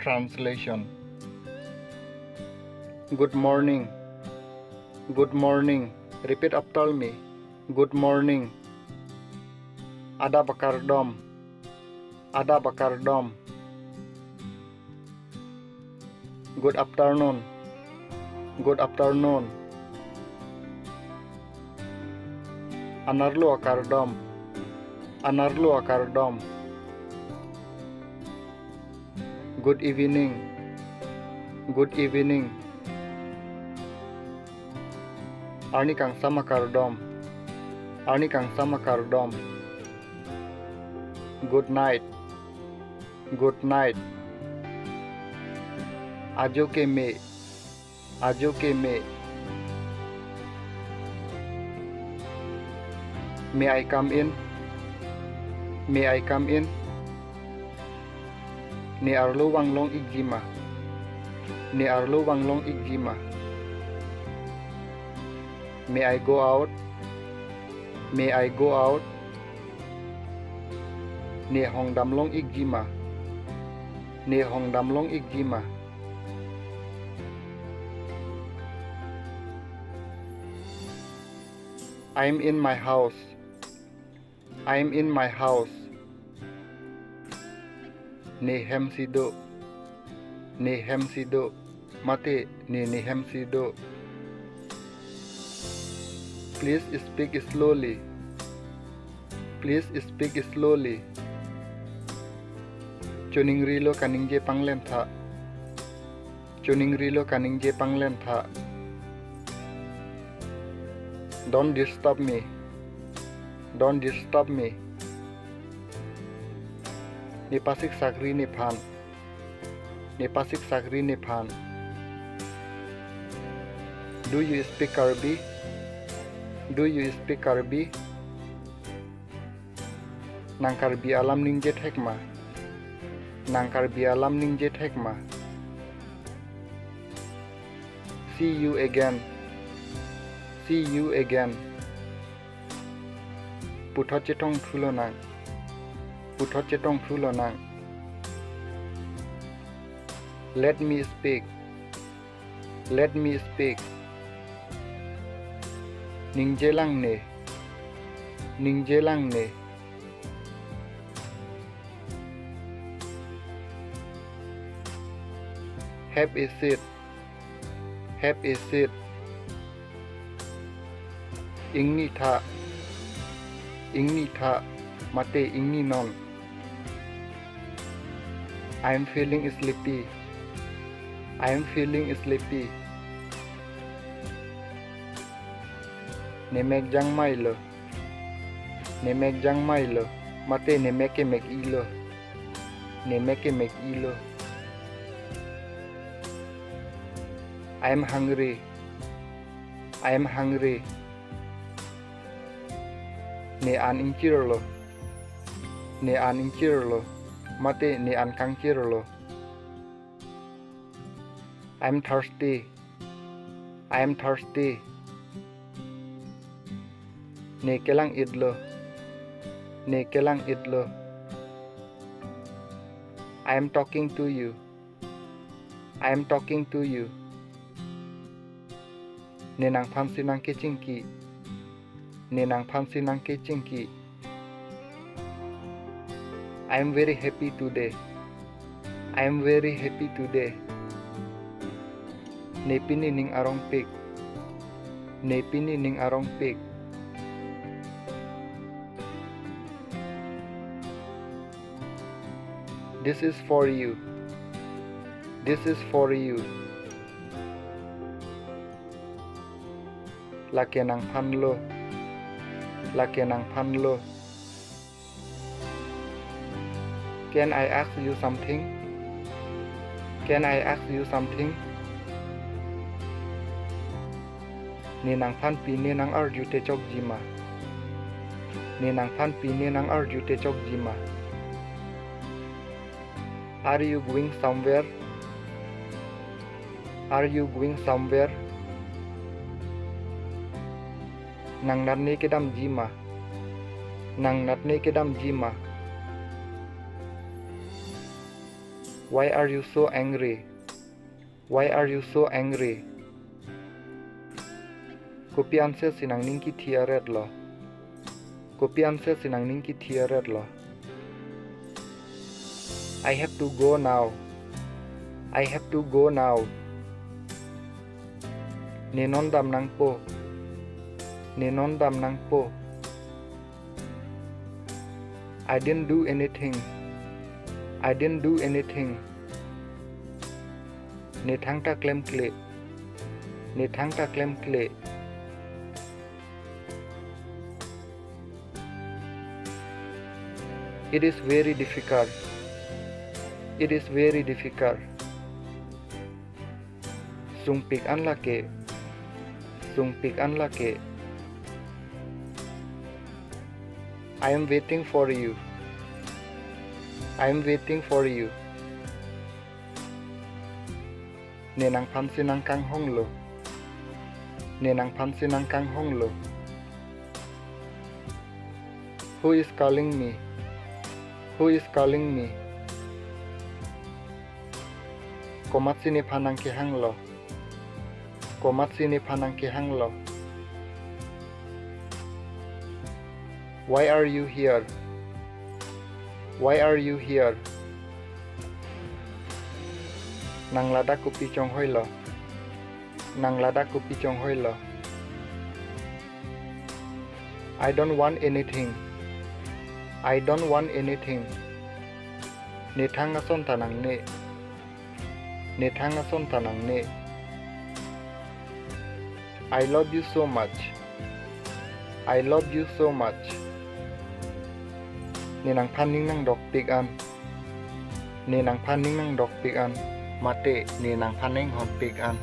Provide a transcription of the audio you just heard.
Translation. Good morning. Good morning. Repeat after me. Good morning. Ada Kardom. Ada Kardom. Good afternoon. Good afternoon. Anarlu Kardom. Anarlu Kardom. Good evening. Good evening. Arni kang sama Kardom. Arni kang sama Kardom. Good night. Good night. Ajo ke me. Ajo ke me. May I come in? May I come in? Ne arlo wanglong igjima. Ne arlo wanglong igjima. May I go out? May I go out? Ne hongdamlong igjima. Ne hongdamlong igjima. I'm in my house. I'm in my house. Ne hemsido. Ne hemsido. Mate ne hemsido. Please speak slowly. Please speak slowly. Chuningri lo kaningje panglen tha. Chuningri lo kaningje panglen tha. Don't disturb me. Don't disturb me. Ne pasik sakri ne phan. Ne pasik sakri ne phan. Do you speak Karbi? Do you speak Karbi? Nang Karbi alam ningje thekma. Nang Karbi alam ningje thekma. See you again. See you again. Puthot chetong thulo nang. Puthot chetong thulo nang. Let me speak. Let me speak. Ningjelang ne. Ningjelang ne. Have a seat. Have a seat. Ingni tha. Ingni tha. Mate ingni non. I am feeling sleepy. I am feeling sleepy. Nemek jang mailo. Nemek jang mailo. Mate nemeke mek ilo. Nemeke mek ilo. I am hungry. I am hungry. Ne an incirlo. Ne an incirlo. Mate ne an kangcirlo. I am thirsty. I am thirsty. Ne kelang idlo. Ne kelang idlo. I am talking to you. I am talking to you. Ne nang phansi nang kechingki. Ne nang phansi nang kechingki. I am very happy today. I am very happy today. Ne pini ning arong pik. Ne pini ning arong pik. This is for you. This is for you. Lake nang phanlo. Lake nang phanlo. Can I ask you something? Can I ask you something? Ne nang phan pi ne nang arju te chok jima. Ne nang phan pi ne nang arju te chok jima. Are you going somewhere? Are you going somewhere? Nang nat ne kedam jima. Nang nat ne kedam jima. Why are you so angry? Why are you so angry? Kopi anse sinang ningki tiaret lo. Kopi anse sinang ningki tiaret lo. I have to go now. I have to go now. Nenon dam nang po. Nenon dam nang po. I didn't do anything. I didn't do anything. Ne thang ta klem kle. Ne thang ta klem kle. It is very difficult. It is very difficult. Sung pik an lake. Sung pik an lake. I am waiting for you. I am waiting for you. Nenang pan sinang kang hong lo. Nenang pan sinang kang hong lo. Who is calling me? Who is calling me? Komat sini panang ki hang lo. Komat sini panang ki hang lo. Why are you here? Why are you here? Nang lada kupi chong hoi lo. Nang lada kupi chong hoi lo. I don't want anything. I don't want anything. Ne thang ason tanang ne. Ne thang ason tanang ne. I love you so much. I love you so much. Nenang paning nang dok pik an. Nenang paning nang dok pik an. Mate nenang paning hon pik an.